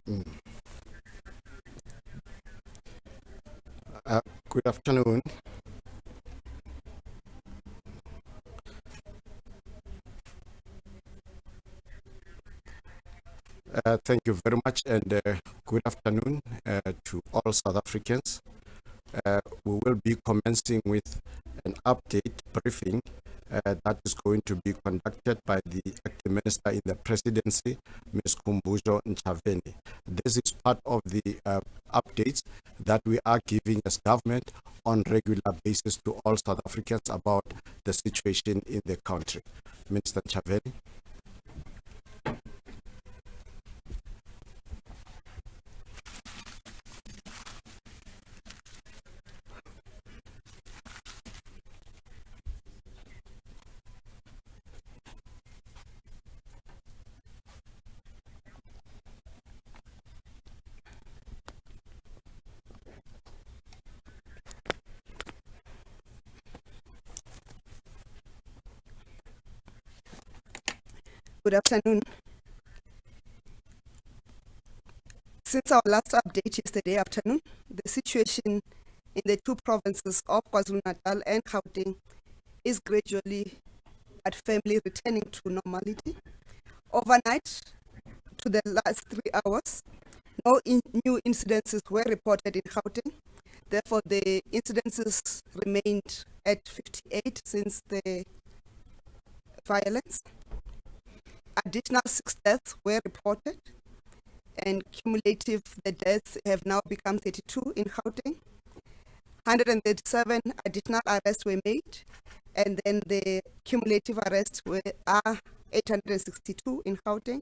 Mm. Good afternoon. Thank you very much, and good afternoon to all South Africans. We will be commencing with an update briefing that is going to be conducted by the Acting Minister in the Presidency, Ms. Khumbudzo Ntshavheni. This is part of the updates that we are giving as government on regular basis to all South Africans about the situation in the country. Minister Ntshavheni. Good afternoon. Since our last update yesterday afternoon, the situation in the two provinces of Kwazulu Natal and Gauteng is gradually but firmly returning to normality. Overnight, to the last 3 hours, no new incidences were reported in Gauteng. Therefore, the incidences remained at 58 since the violence. Additional 6 deaths were reported, and cumulative the deaths have now become 32 in Gauteng. 137 additional arrests were made, and then the cumulative arrests are 862 in Gauteng.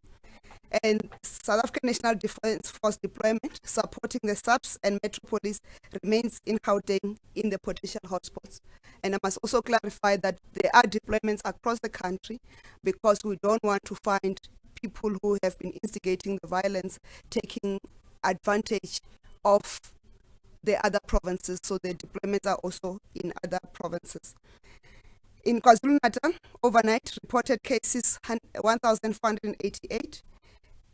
And South African National Defence Force deployment supporting the SAPS and Metropolis remains in Gauteng in the potential hotspots. And I must also clarify that there are deployments across the country because we don't want to find people who have been instigating the violence taking advantage of the other provinces. So the deployments are also in other provinces. In KwaZulu Natal, overnight reported cases 1,488.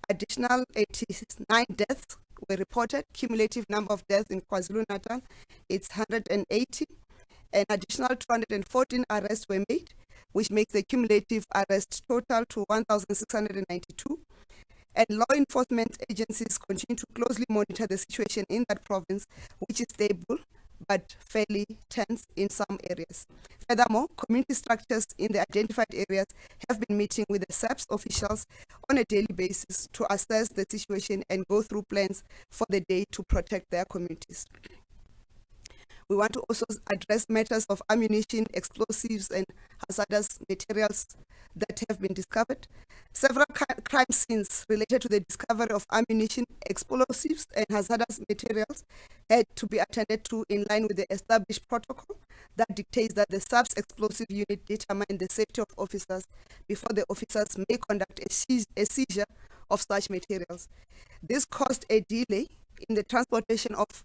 Additional 89 deaths were reported. Cumulative number of deaths in KwaZulu Natal, it's 180. An additional 214 arrests were made, which makes the cumulative arrest total to 1,692. And law enforcement agencies continue to closely monitor the situation in that province, which is stable but fairly tense in some areas. Furthermore, community structures in the identified areas have been meeting with the SAPS officials on a daily basis to assess the situation and go through plans for the day to protect their communities. We want to also address matters of ammunition, explosives, and hazardous materials that have been discovered. Several crime scenes related to the discovery of ammunition, explosives, and hazardous materials had to be attended to in line with the established protocol that dictates that the SAPS explosive unit determine the safety of officers before the officers may conduct a seizure of such materials. This caused a delay in the transportation of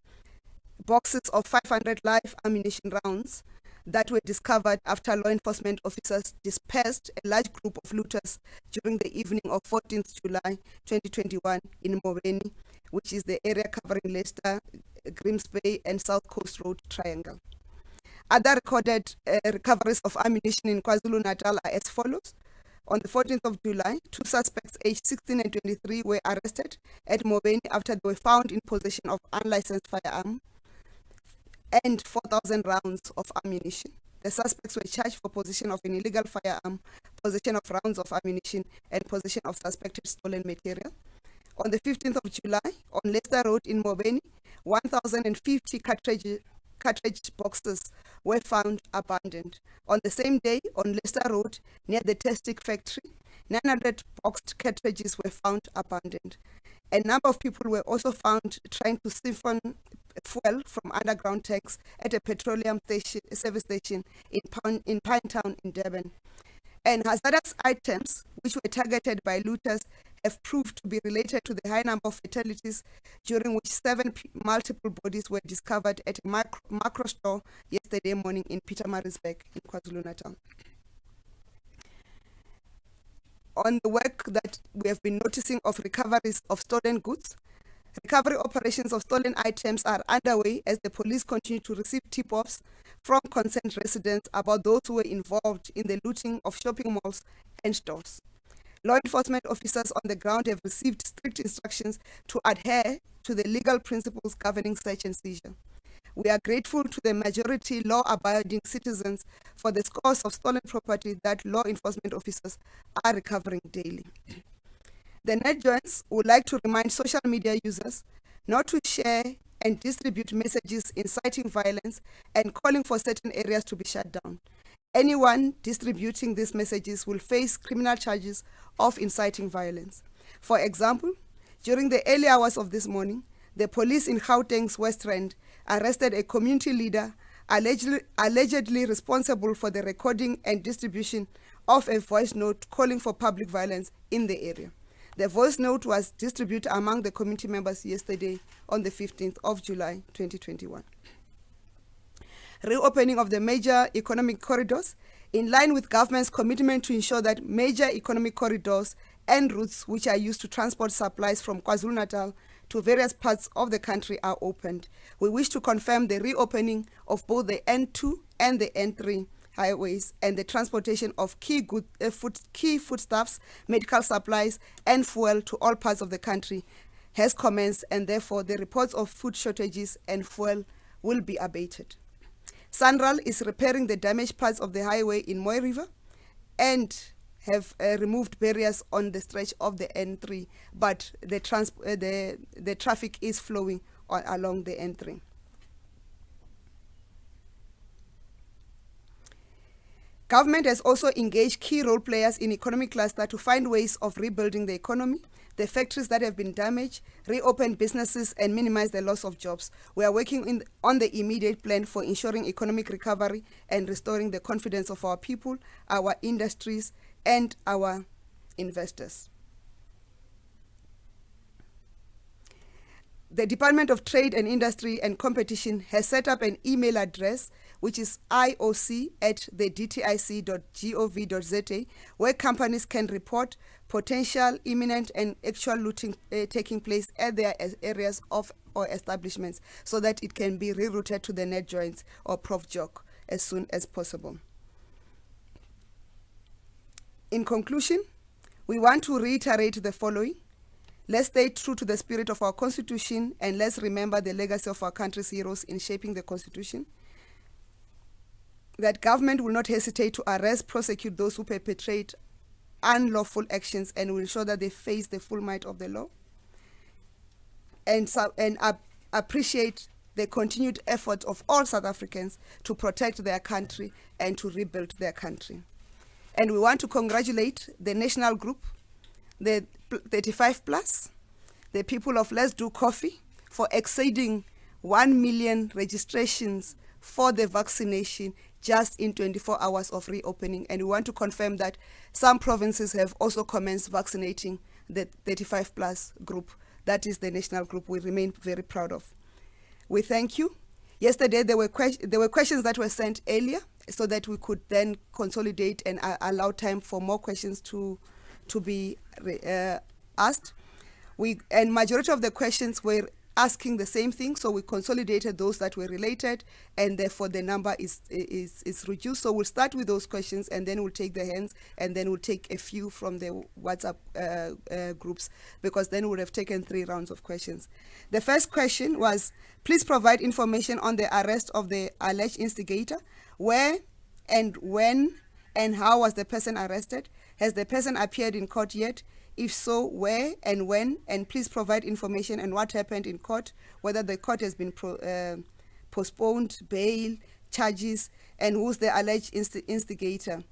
boxes of 500 live ammunition rounds that were discovered after law enforcement officers dispersed a large group of looters during the evening of 14th July 2021 in Mobeni, which is the area covering Leicester, Grimsby, and South Coast Road Triangle. Other recorded recoveries of ammunition in KwaZulu Natal are as follows. On the 14th of July, 2 suspects aged 16 and 23 were arrested at Mobeni after they were found in possession of unlicensed firearm and 4,000 rounds of ammunition. The suspects were charged for possession of an illegal firearm, possession of rounds of ammunition, and possession of suspected stolen material. On the 15th of July, on Leicester Road in Mobeni, 1,050 cartridge boxes were found abandoned. On the same day, on Leicester Road, near the Testic factory, 900 boxed cartridges were found abandoned. A number of people were also found trying to siphon fuel from underground tanks at a petroleum service station in Pinetown in Durban. And hazardous items which were targeted by looters have proved to be related to the high number of fatalities, during which 7 multiple bodies were discovered at a macro store yesterday morning in Pietermaritzburg in KwaZulu Natal. On the work that we have been noticing of recoveries of stolen goods, Recovery operations of stolen items are underway as the police continue to receive tip-offs from concerned residents about those who were involved in the looting of shopping malls and stores. Law enforcement officers on the ground have received strict instructions to adhere to the legal principles governing search and seizure. We are grateful to the majority law-abiding citizens for the scores of stolen property that law enforcement officers are recovering daily. The net joints would like to remind social media users not to share and distribute messages inciting violence and calling for certain areas to be shut down. Anyone distributing these messages will face criminal charges of inciting violence. For example, during the early hours of this morning, the police in Gauteng's West Rand arrested a community leader allegedly responsible for the recording and distribution of a voice note calling for public violence in the area. The voice note was distributed among the community members yesterday on the 15th of July 2021. Reopening of the major economic corridors in line with government's commitment to ensure that major economic corridors and routes which are used to transport supplies from Kwazulu Natal to various parts of the country are opened. We wish to confirm the reopening of both the N2 and the N3 highways and the transportation of key foodstuffs, medical supplies, and fuel to all parts of the country has commenced, and therefore the reports of food shortages and fuel will be abated. SANRAL is repairing the damaged parts of the highway in Moy River and have removed barriers on the stretch of the N3, but the traffic is flowing along the N3. Government has also engaged key role players in economic cluster to find ways of rebuilding the economy, the factories that have been damaged, reopen businesses and minimize the loss of jobs. We are working on the immediate plan for ensuring economic recovery and restoring the confidence of our people, our industries, and our investors. The Department of Trade and Industry and Competition has set up an email address which is ioc@thedtic.gov.za, where companies can report potential, imminent, and actual looting taking place at their areas of or establishments, so that it can be rerouted to the net joints or ProfJoc as soon as possible. In conclusion, we want to reiterate the following. Let's stay true to the spirit of our Constitution, and let's remember the legacy of our country's heroes in shaping the Constitution. That government will not hesitate to arrest, prosecute those who perpetrate unlawful actions, and will ensure that they face the full might of the law. And appreciate the continued effort of all South Africans to protect their country and to rebuild their country. And we want to congratulate the national group, the 35 plus, the people of Let's Do Coffee, for exceeding 1 million registrations for the vaccination just in 24 hours of reopening. And we want to confirm that some provinces have also commenced vaccinating the 35 plus group. That is the national group we remain very proud of. We thank you. Yesterday there were questions that were sent earlier so that we could then consolidate and allow time for more questions to be asked. And majority of the questions were asking the same thing, so we consolidated those that were related, and therefore the number is reduced. So we'll start with those questions, and then we'll take the hands, and then we'll take a few from the WhatsApp groups, because then we would have taken 3 rounds of questions. The first question was, please provide information on the arrest of the alleged instigator. Where and when and how was the person arrested? Has the person appeared in court yet? If so, where and when? And please provide information on what happened in court, whether the court has been postponed, bail, charges, and who's the alleged instigator.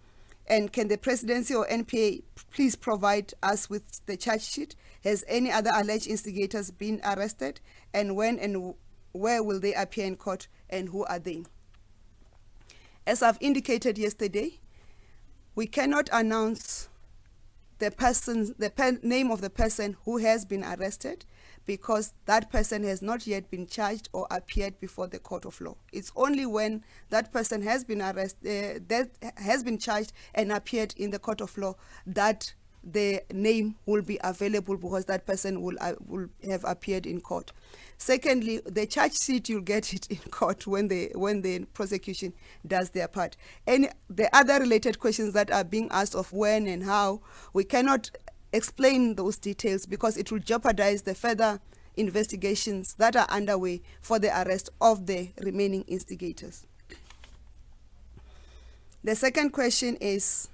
And can the Presidency or NPA please provide us with the charge sheet? Has any other alleged instigators been arrested? And when and where will they appear in court, and who are they? As I've indicated yesterday, we cannot announce the name of the person who has been arrested, because that person has not yet been charged or appeared before the court of law. It's only when that person has been arrested, that has been charged and appeared in the court of law, that the name will be available because that person will have appeared in court. Secondly, the charge sheet, you'll get it in court when the prosecution does their part. And the other related questions that are being asked of when and how, we cannot explain those details because it will jeopardize the further investigations that are underway for the arrest of the remaining instigators. The second question is,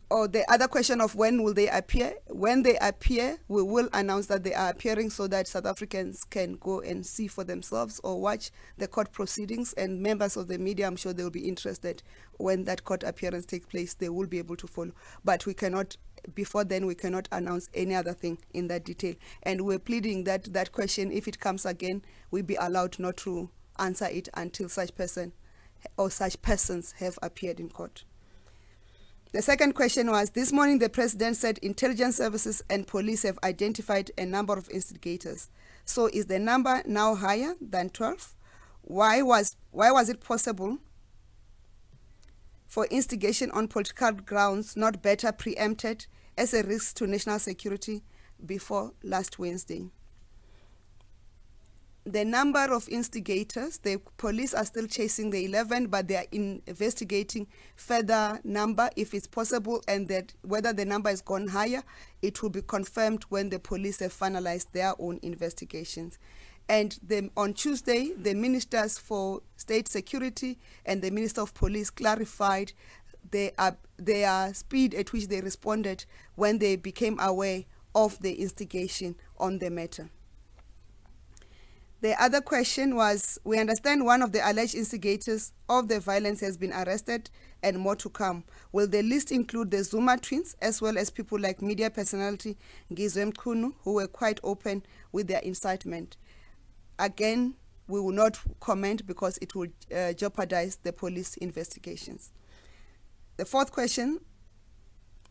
or the other question of when will they appear? When they appear, we will announce that they are appearing so that South Africans can go and see for themselves or watch the court proceedings, and members of the media, I'm sure they will be interested when that court appearance takes place. They will be able to follow. But we cannot, before then, we cannot announce any other thing in that detail. And we're pleading that that question, if it comes again, we be allowed not to answer it until such person or such persons have appeared in court. The second question was, this morning the president said intelligence services and police have identified a number of instigators. So is the number now higher than 12? Why was it possible for instigation on political grounds not better preempted as a risk to national security before last Wednesday? The number of instigators, the police are still chasing the 11, but they are investigating further number if it's possible, and that whether the number has gone higher, it will be confirmed when the police have finalized their own investigations. And on Tuesday, the ministers for state security and the minister of police clarified their speed at which they responded when they became aware of the instigation on the matter. The other question was, we understand one of the alleged instigators of the violence has been arrested and more to come. Will the list include the Zuma twins as well as people like media personality Ngizwe, who were quite open with their incitement? Again, we will not comment because it will jeopardize the police investigations. The fourth question,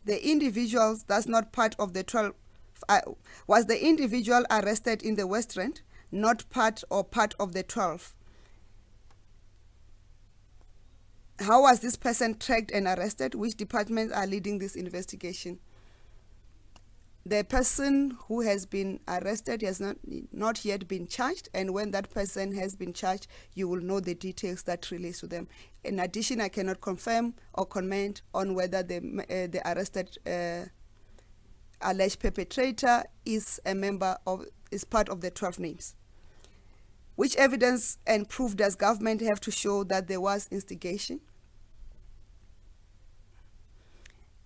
the individuals that's not part of the 12, was the individual arrested in the West Rand not part of the 12? How was this person tracked and arrested? Which departments are leading this investigation? The person who has been arrested has not yet been charged, and when that person has been charged, you will know the details that relates to them. In addition, I cannot confirm or comment on whether the arrested alleged perpetrator is part of the 12 names. Which evidence and proof does government have to show that there was instigation?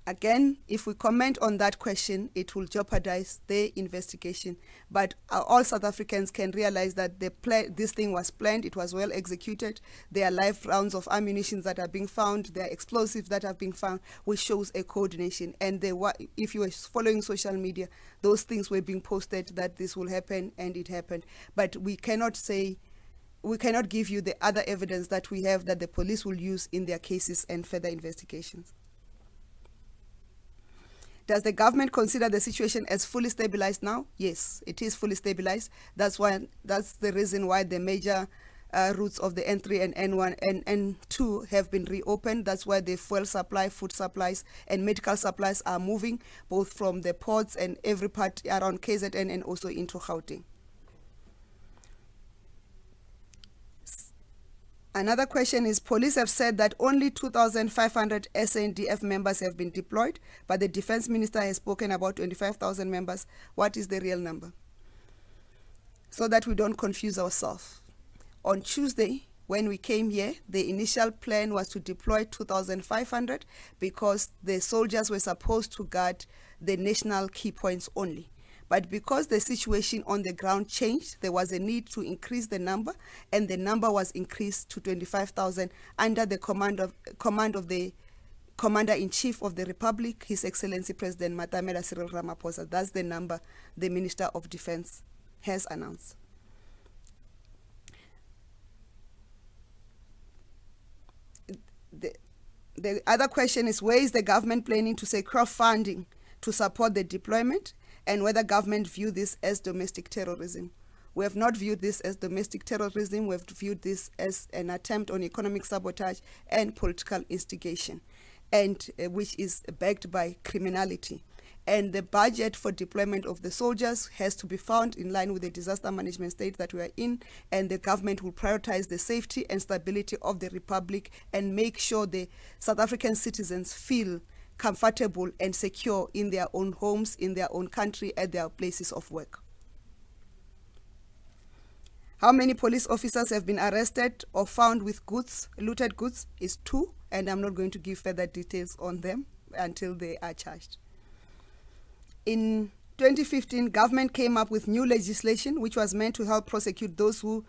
Again, if we comment on that question, it will jeopardize the investigation. But all South Africans can realize that this thing was planned, it was well executed. There are live rounds of ammunition that are being found, there are explosives that have been found, which shows a coordination. And if you were following social media, those things were being posted that this will happen, and it happened. But we cannot give you the other evidence that we have that the police will use in their cases and further investigations. Does the government consider the situation as fully stabilized now? Yes, it is fully stabilized. That's the reason why the major routes of the N3 and N1 and N2 have been reopened. That's why the fuel supply, food supplies, and medical supplies are moving, both from the ports and every part around KZN and also into Gauteng. Another question is, police have said that only 2,500 SANDF members have been deployed, but the defense minister has spoken about 25,000 members. What is the real number? So that we don't confuse ourselves. On Tuesday, when we came here, the initial plan was to deploy 2,500 because the soldiers were supposed to guard the national key points only. But because the situation on the ground changed, there was a need to increase the number, and the number was increased to 25,000 under the command of the Commander-in-Chief of the Republic, His Excellency President Matamela Cyril Ramaphosa. That's the number the Minister of Defense has announced. The other question is, where is the government planning to secure funding to support the deployment, and whether government view this as domestic terrorism? We have not viewed this as domestic terrorism. We have viewed this as an attempt on economic sabotage and political instigation. and which is backed by criminality. And the budget for deployment of the soldiers has to be found in line with the disaster management state that we are in, and the government will prioritize the safety and stability of the republic and make sure the South African citizens feel comfortable and secure in their own homes, in their own country, at their places of work. How many police officers have been arrested or found with goods, looted goods, is 2, and I'm not going to give further details on them until they are charged. In 2015, government came up with new legislation which was meant to help prosecute those who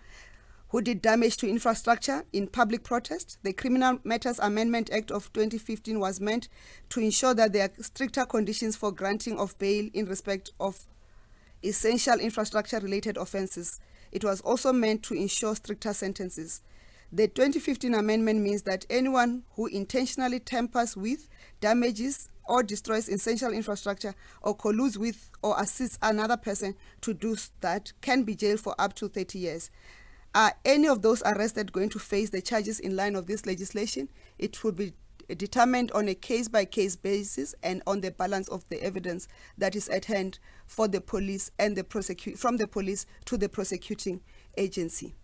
did damage to infrastructure in public protest. The Criminal Matters Amendment Act of 2015 was meant to ensure that there are stricter conditions for granting of bail in respect of essential infrastructure-related offences. It was also meant to ensure stricter sentences. The 2015 amendment means that anyone who intentionally tampers with, damages, or destroys essential infrastructure or colludes with or assists another person to do that can be jailed for up to 30 years. Are any of those arrested going to face the charges in line of this legislation? It will be determined on a case-by-case basis and on the balance of the evidence that is at hand for the police and from the police to the prosecuting agency.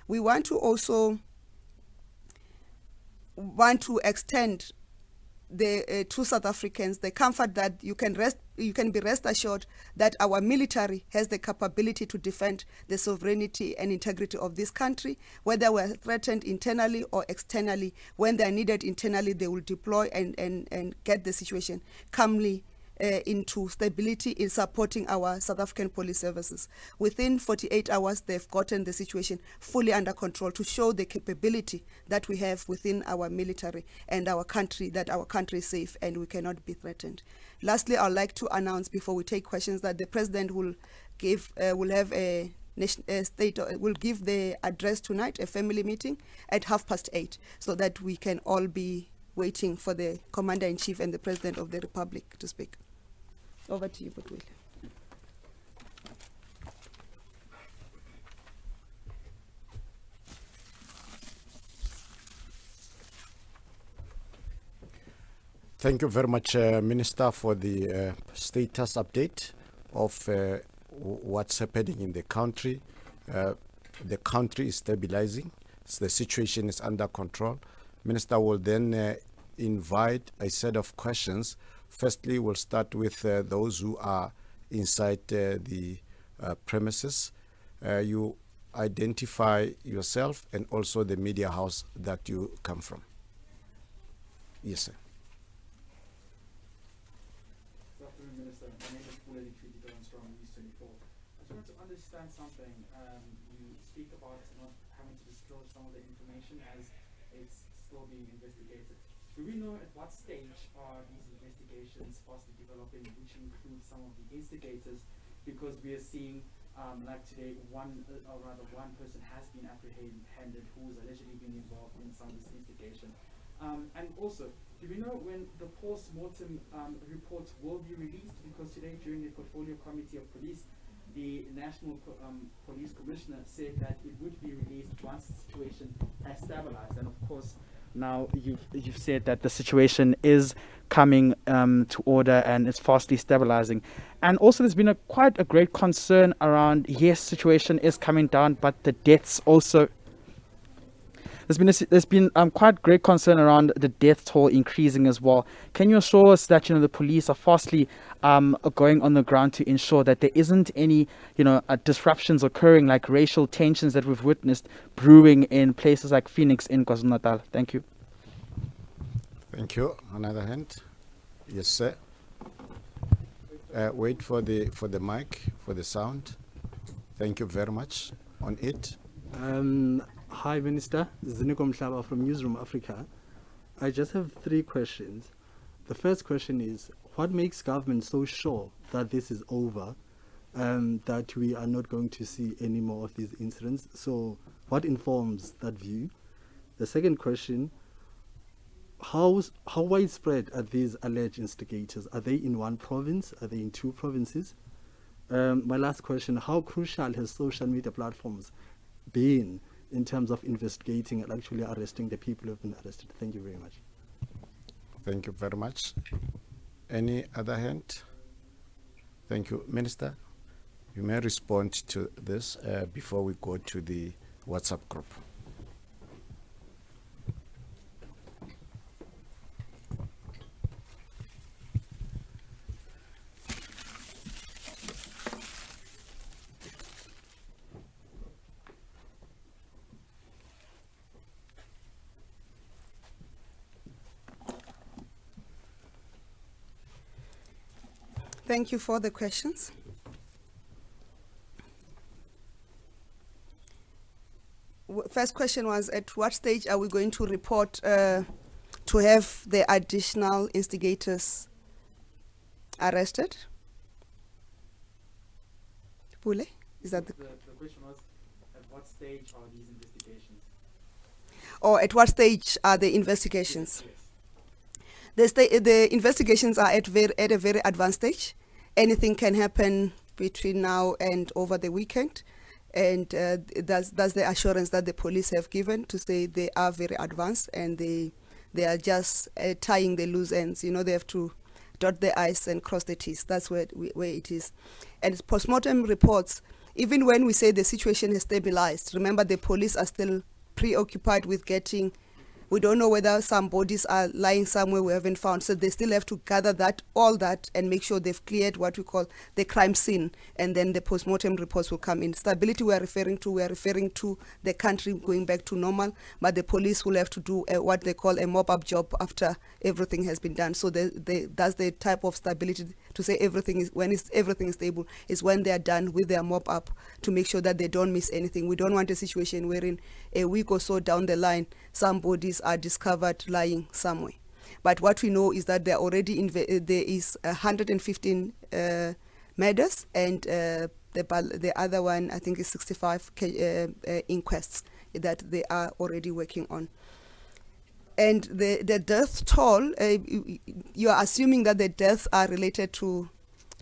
We want to also extend to South Africans the comfort that you can be rest assured that our military has the capability to defend the sovereignty and integrity of this country, whether we're threatened internally or externally. When they are needed internally, they will deploy and get the situation calmly into stability in supporting our South African police services. Within 48 hours, they've gotten the situation fully under control to show the capability that we have within our military and our country, that our country is safe and we cannot be threatened. Lastly, I'd like to announce before we take questions that the President will give will give the address tonight, a family meeting at 8:30, so that we can all be waiting for the Commander-in-Chief and the President of the Republic to speak. Over to you, Butwile. Thank you very much, Minister, for the status update of what's happening in the country. The country is stabilizing. So the situation is under control. Minister will then invite a set of questions. Firstly, we'll start with those who are inside the premises. You identify yourself and also the media house that you come from. Yes, sir. Good afternoon, Minister. My name is from News 24. I just want to understand something. You speak about not having to disclose some of the information as it's still being investigated. Do we know at what stage are these investigations fastly developing, which includes some of the instigators? Because we are seeing, like today, one person has been apprehended who has allegedly been involved in some of this instigation. And also, do we know when the post-mortem reports will be released? Because today, during the Portfolio Committee of Police, the National Police Commissioner said that it would be released once the situation has stabilized. And of course, now you've said that the situation is coming to order and it's fastly stabilizing. And also there's been quite a great concern around, yes, situation is coming down, but the deaths also. There's been quite great concern around the death toll increasing as well. Can you assure us that the police are fastly going on the ground to ensure that there isn't any disruptions occurring, like racial tensions that we've witnessed brewing in places like Phoenix in KwaZulu Natal? Thank you. Thank you. Another hand. Yes, sir. Wait for the mic, for the sound. Thank you very much. On it. Hi, Minister. Zinikom Mhlaba from Newsroom Africa. I just have 3 questions. The first question is, what makes government so sure that this is over, that we are not going to see any more of these incidents? So what informs that view? The second question, how widespread are these alleged instigators? Are they in one province? Are they in 2 provinces? My last question, how crucial has social media platforms been in terms of investigating and actually arresting the people who have been arrested? Thank you very much. Thank you very much. Any other hand? Thank you. Minister, you may respond to this before we go to the WhatsApp group. Thank you for the questions. First question was, at what stage are we going to report to have the additional instigators arrested? Pule, is that the The question was, at what stage are these investigations? or at what stage are the investigations? Yes. The investigations are at a very advanced stage. Anything can happen between now and over the weekend, and that's the assurance that the police have given to say they are very advanced, and they are just tying the loose ends. You know, they have to dot the i's and cross the t's. That's where it is. And postmortem reports, even when we say the situation has stabilized, remember the police are still preoccupied with getting. We don't know whether some bodies are lying somewhere we haven't found. So they still have to gather all that and make sure they've cleared what we call the crime scene. And then the postmortem reports will come in. Stability we are referring to the country going back to normal, but the police will have to do what they call a mop-up job after everything has been done. So that's the type of stability to say everything is stable, is when they are done with their mop-up to make sure that they don't miss anything. We don't want a situation wherein a week or so down the line, some bodies are discovered lying somewhere. But what we know is that there is 115 murders, and the other one, I think, is 65 inquests that they are already working on. And the death toll, you are assuming that the deaths are related to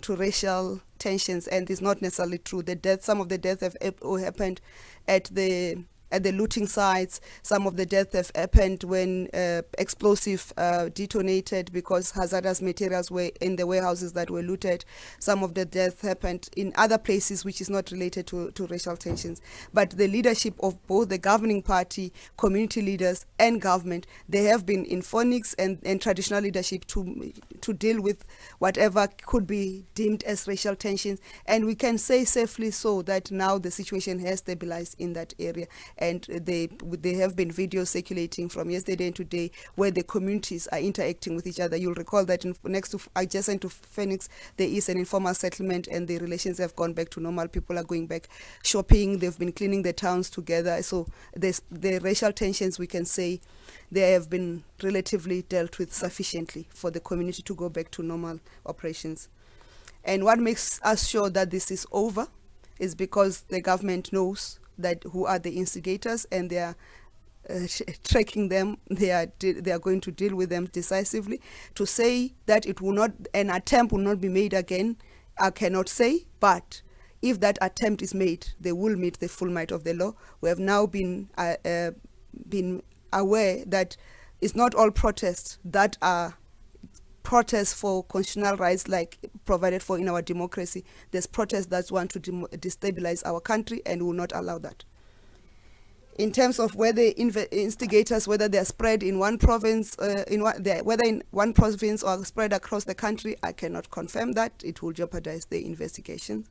racial tensions, and it's not necessarily true. Some of the deaths have happened at the looting sites. Some of the deaths have happened when explosive detonated because hazardous materials were in the warehouses that were looted. Some of the deaths happened in other places which is not related to racial tensions. But the leadership of both the governing party, community leaders, and government, they have been in phonics and traditional leadership to deal with whatever could be deemed as racial tensions. And we can say safely so that now the situation has stabilized in that area. And they have been videos circulating from yesterday and today where the communities are interacting with each other. You'll recall that adjacent to Phoenix, there is an informal settlement, and the relations have gone back to normal. People are going back shopping. They've been cleaning the towns together. So the racial tensions, we can say, they have been relatively dealt with sufficiently for the community to go back to normal operations. And what makes us sure that this is over is because the government knows that who are the instigators, and they are tracking them. They are going to deal with them decisively. To say that an attempt will not be made again, I cannot say. But if that attempt is made, they will meet the full might of the law. We have now been aware that it's not all protests that are protests for constitutional rights like provided for in our democracy. There's protests that want to destabilize our country, and will not allow that. In terms of whether instigators, whether they're spread in one province, whether in one province or spread across the country, I cannot confirm that. It will jeopardize the investigations.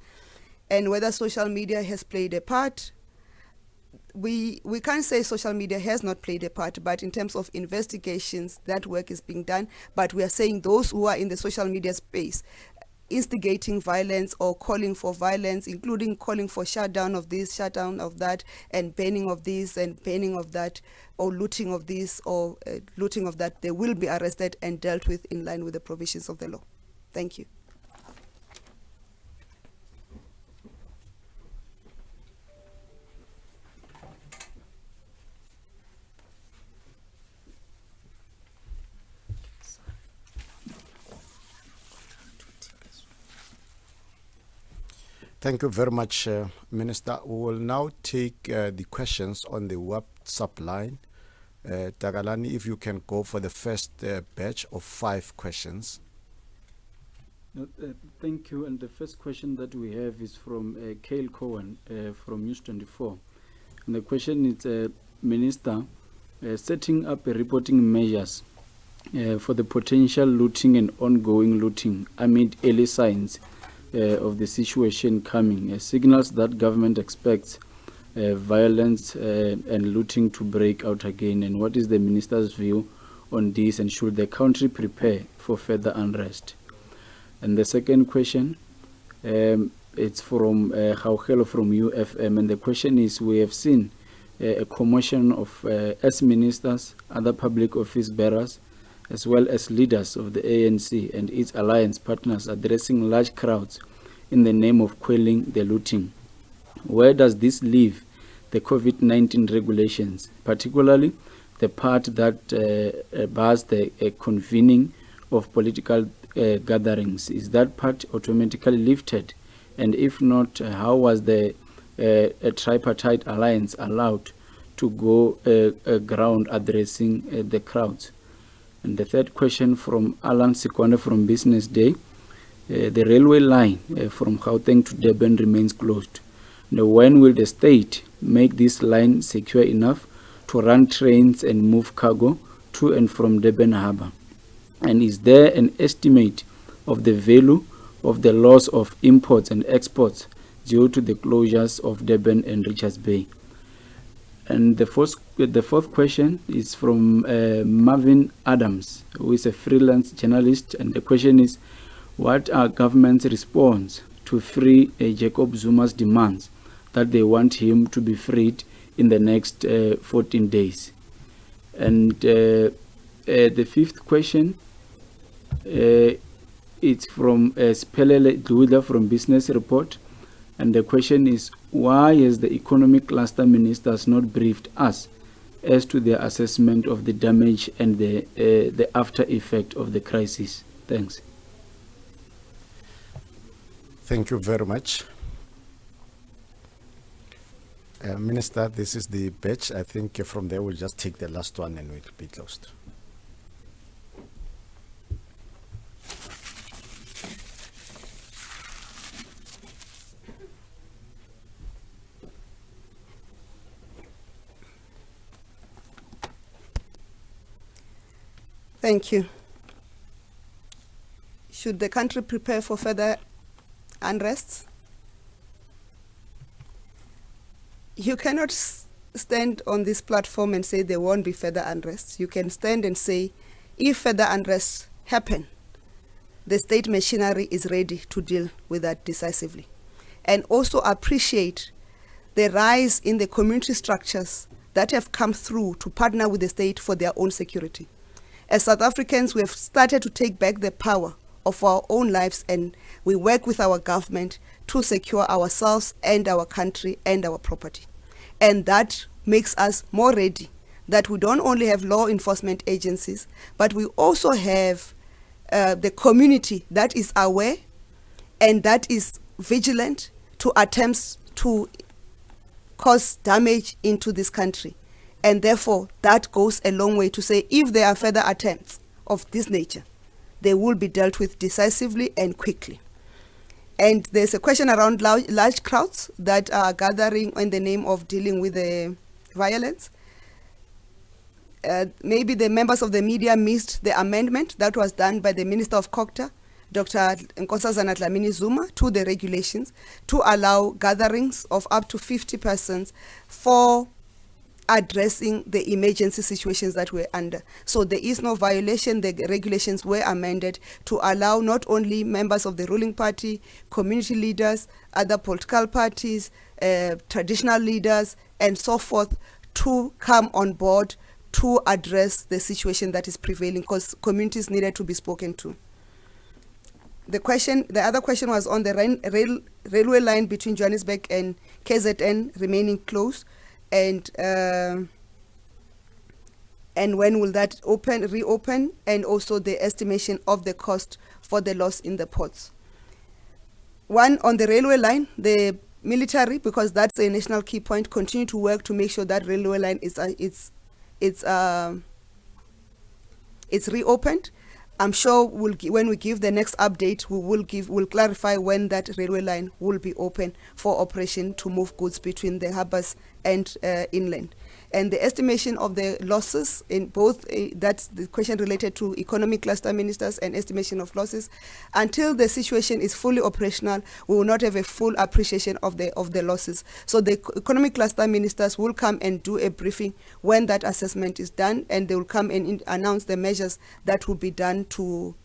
And whether social media has played a part, we can't say social media has not played a part, but in terms of investigations, that work is being done. But we are saying those who are in the social media space, instigating violence or calling for violence, including calling for shutdown of this, shutdown of that, and banning of this and banning of that, or looting of this or looting of that, they will be arrested and dealt with in line with the provisions of the law. Thank you. Thank you very much, Minister. We will now take the questions on the WhatsApp line. Tagalani, if you can go for the first batch of 5 questions. Thank you. And the first question that we have is from Cale Cohen from News 24. And the question is, Minister, setting up reporting measures for the potential looting and ongoing looting amid early signs of the situation coming, signals that government expects violence and looting to break out again. And what is the Minister's view on this, and should the country prepare for further unrest? And the second question, it's from Gaugelo from UFM, and the question is, we have seen a commotion of ex-ministers, other public office bearers, as well as leaders of the ANC and its alliance partners addressing large crowds in the name of quelling the looting. Where does this leave the COVID-19 regulations, particularly the part that bars the convening of political gatherings? Is that part automatically lifted? And if not, how was the tripartite alliance allowed to go ground addressing the crowds? And the third question from Alan Sikwande from Business Day. The railway line from Gauteng to Durban remains closed. Now, when will the state make this line secure enough to run trains and move cargo to and from Durban Harbour? And is there an estimate of the value of the loss of imports and exports due to the closures of Durban and Richards Bay? And the fourth question is from Marvin Adams, who is a freelance journalist. And the question is, what are government's response to free Jacob Zuma's demands that they want him to be freed in the next 14 days? And the fifth question, it's from Spelele Dluda from Business Report. And the question is, why has the economic cluster ministers not briefed us as to their assessment of the damage and the after effect of the crisis? Thanks. Thank you very much. Minister, this is the batch. I think from there we'll just take the last one and we'll be closed. Thank you. Should the country prepare for further unrest? You cannot stand on this platform and say there won't be further unrest. You can stand and say, if further unrest happen, the state machinery is ready to deal with that decisively. And also appreciate the rise in the community structures that have come through to partner with the state for their own security. As South Africans, we have started to take back the power of our own lives, and we work with our government to secure ourselves and our country and our property. And that makes us more ready, that we don't only have law enforcement agencies, but we also have the community that is aware and that is vigilant to attempts to cause damage into this country. And therefore, that goes a long way to say, if there are further attempts of this nature, they will be dealt with decisively and quickly. And there's a question around large crowds that are gathering in the name of dealing with the violence. Maybe the members of the media missed the amendment that was done by the Minister of Culture, Dr. Nkosazana Dlamini Zuma, to the regulations to allow gatherings of up to 50 persons for addressing the emergency situations that we're under. So there is no violation. The regulations were amended to allow not only members of the ruling party, community leaders, other political parties, traditional leaders, and so forth to come on board to address the situation that is prevailing, because communities needed to be spoken to. The other question was on the railway line between Johannesburg and KZN remaining closed. And when will that reopen, and also the estimation of the cost for the loss in the ports. One, on the railway line, the military, because that's a national key point, continue to work to make sure that railway line is it's reopened. I'm sure when we give the next update, we'll clarify when that railway line will be open for operation to move goods between the harbours and inland. And the estimation of the losses in both, that's the question related to economic cluster ministers and estimation of losses. Until the situation is fully operational, we will not have a full appreciation of the losses. So the economic cluster ministers will come and do a briefing when that assessment is done, and they will come and announce the measures that will be done to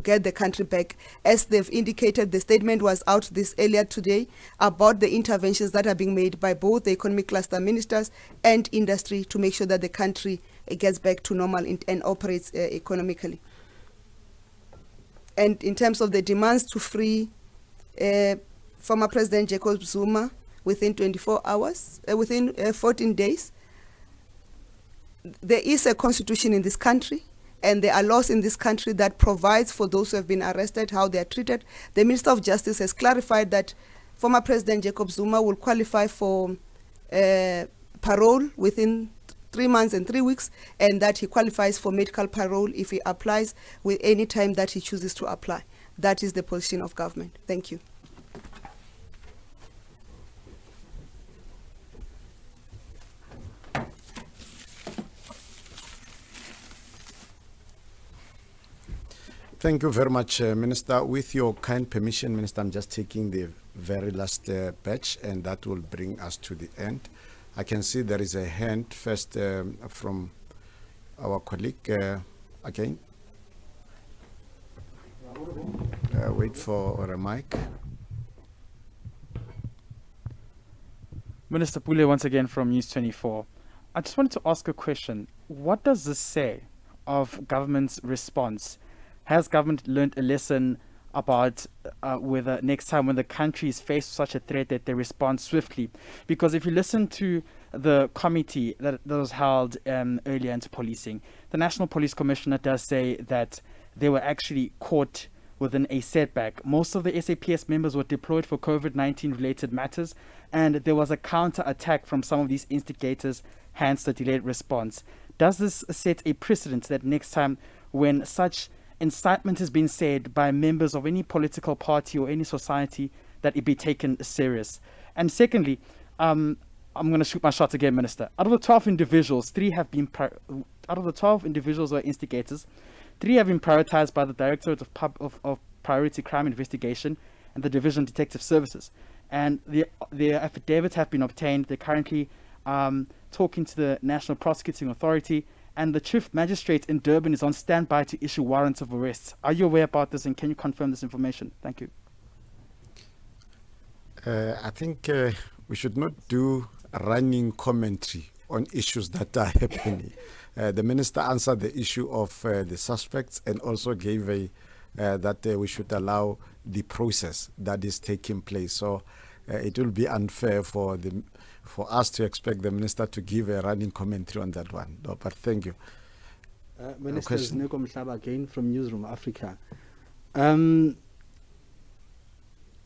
get the country back. As they've indicated, the statement was out this earlier today about the interventions that are being made by both the economic cluster ministers and industry to make sure that the country gets back to normal and operates economically. And in terms of the demands to free former President Jacob Zuma within 24 hours, within 14 days, there is a constitution in this country, and there are laws in this country that provides for those who have been arrested how they are treated. The Minister of Justice has clarified that former President Jacob Zuma will qualify for parole within 3 months and 3 weeks, and that he qualifies for medical parole if he applies with any time that he chooses to apply. That is the position of government. Thank you. Thank you very much, Minister. With your kind permission, Minister, I'm just taking the very last batch, and that will bring us to the end. I can see there is a hand first from our colleague again. Wait for a mic. Minister Pule, once again from News 24. I just wanted to ask a question. What does this say of government's response? Has government learned a lesson about whether next time when the country is faced with such a threat that they respond swiftly? Because if you listen to the committee that was held earlier into policing, the National Police Commissioner does say that they were actually caught within a setback. Most of the SAPS members were deployed for COVID-19 related matters, and there was a counter-attack from some of these instigators, hence the delayed response. Does this set a precedent that next time when such incitement has been said by members of any political party or any society, that it be taken serious? And secondly, I'm going to shoot my shot again, Minister. Out of the 12 individuals, 3 have been out of the 12 individuals who are instigators, 3 have been prioritized by the Directorate of Priority Crime Investigation and the Division of Detective Services, and the affidavits have been obtained. They're currently talking to the National Prosecuting Authority, and the Chief Magistrate in Durban is on standby to issue warrants of arrest. Are you aware about this, and can you confirm this information? Thank you. I think we should not do running commentary on issues that are happening. The Minister answered the issue of the suspects, and also gave that we should allow the process that is taking place. So it will be unfair for us to expect the Minister to give a running commentary on that one. No, but thank you. Minister Zuneko Mhlaba again from Newsroom Africa.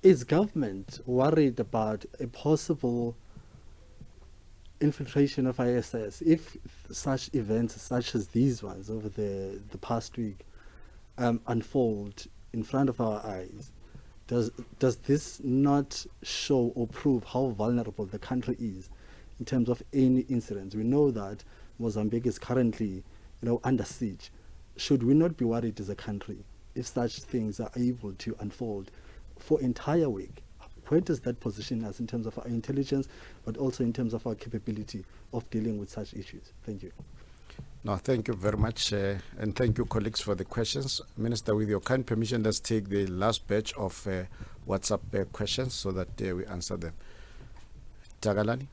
Is government worried about a possible infiltration of ISS if such events such as these ones over the past week unfold in front of our eyes? Does this not show or prove how vulnerable the country is in terms of any incidents? We know that Mozambique is currently, under siege. Should we not be worried as a country if such things are able to unfold for entire week? Where does that position us in terms of our intelligence, but also in terms of our capability of dealing with such issues? Thank you. No, thank you very much, and thank you, colleagues, for the questions. Minister, with your kind permission, let's take the last batch of WhatsApp questions so that we answer them. Tagalani?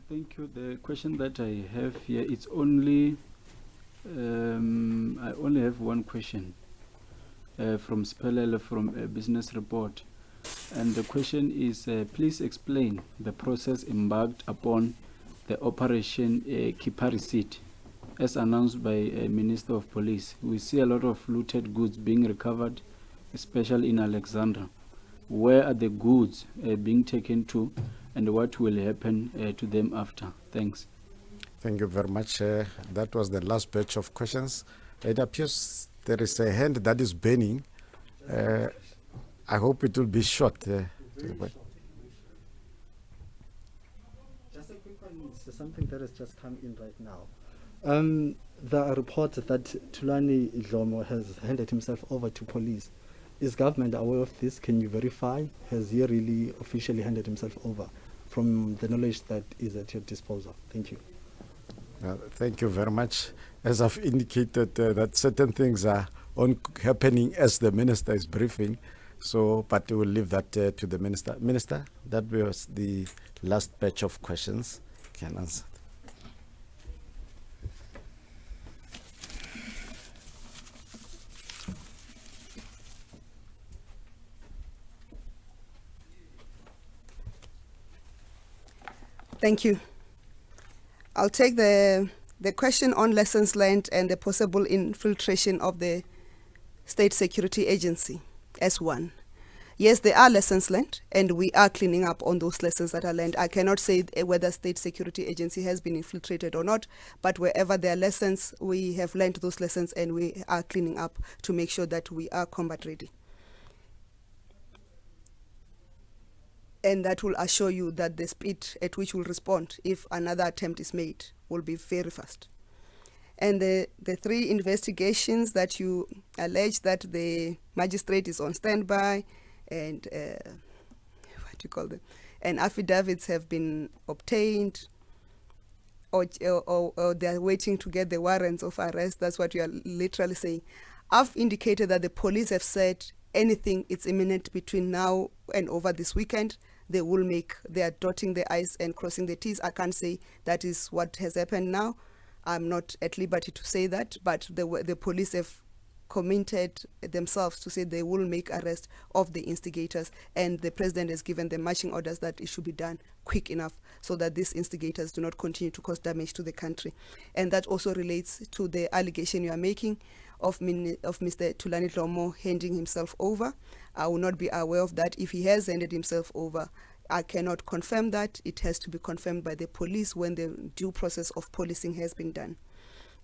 Thank you. The question that I have here, it's only, I only have one question from Spelele from a Business Report. And the question is, please explain the process embarked upon the Operation Kipari Seat, as announced by Minister of Police. We see a lot of looted goods being recovered, especially in Alexandra. Where are the goods being taken to, and what will happen to them after? Thanks. Thank you very much. That was the last batch of questions. It appears there is a hand that is burning. I hope it will be short. Just a quick one, it's something that has just come in right now. There are reports that Thulani Dlomo has handed himself over to police. Is government aware of this? Can you verify? Has he really officially handed himself over from the knowledge that is at your disposal? Thank you. Thank you very much. As I've indicated, that certain things are happening as the minister is briefing. So, but we'll leave that to the minister. Minister, that was the last batch of questions. Can answer. Thank you. I'll take the question on lessons learned and the possible infiltration of the State Security Agency as one. Yes, there are lessons learned, and we are cleaning up on those lessons that are learned. I cannot say whether State Security Agency has been infiltrated or not, but wherever there are lessons, we have learned those lessons, and we are cleaning up to make sure that we are combat ready. And that will assure you that the speed at which we'll respond if another attempt is made will be very fast. And the three investigations that you allege that the magistrate is on standby and what do you call them? And affidavits have been obtained, or they're waiting to get the warrants of arrest. That's what you are literally saying. I've indicated that the police have said anything it's imminent between now and over this weekend. They are dotting the I's and crossing the T's. I can't say that is what has happened now. I'm not at liberty to say that, but the police have committed themselves to say they will make arrest of the instigators, and the president has given them marching orders that it should be done quick enough so that these instigators do not continue to cause damage to the country. And that also relates to the allegation you are making of Mr. Thulani Dlomo handing himself over. I will not be aware of that. If he has handed himself over, I cannot confirm that. It has to be confirmed by the police when the due process of policing has been done.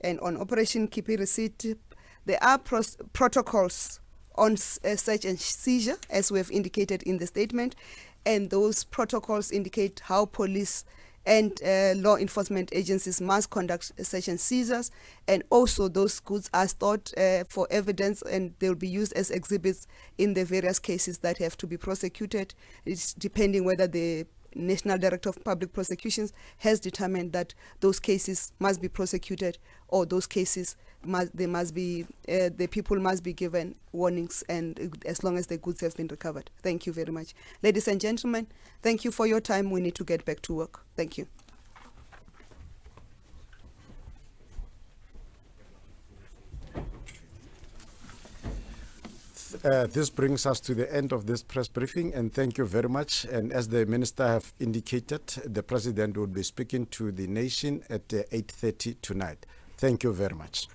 And on Operation Kipi Receipt, there are protocols on search and seizure, as we have indicated in the statement, and those protocols indicate how police and law enforcement agencies must conduct search and seizures, and also those goods are stored for evidence, and they will be used as exhibits in the various cases that have to be prosecuted. It's depending whether the National Director of Public Prosecutions has determined that those cases must be prosecuted, or those cases the people must be given warnings, and as long as the goods have been recovered. Thank you very much. Ladies and gentlemen, thank you for your time. We need to get back to work. Thank you. This brings us to the end of this press briefing, and thank you very much. And as the minister have indicated, the president will be speaking to the nation at 8:30 tonight. Thank you very much.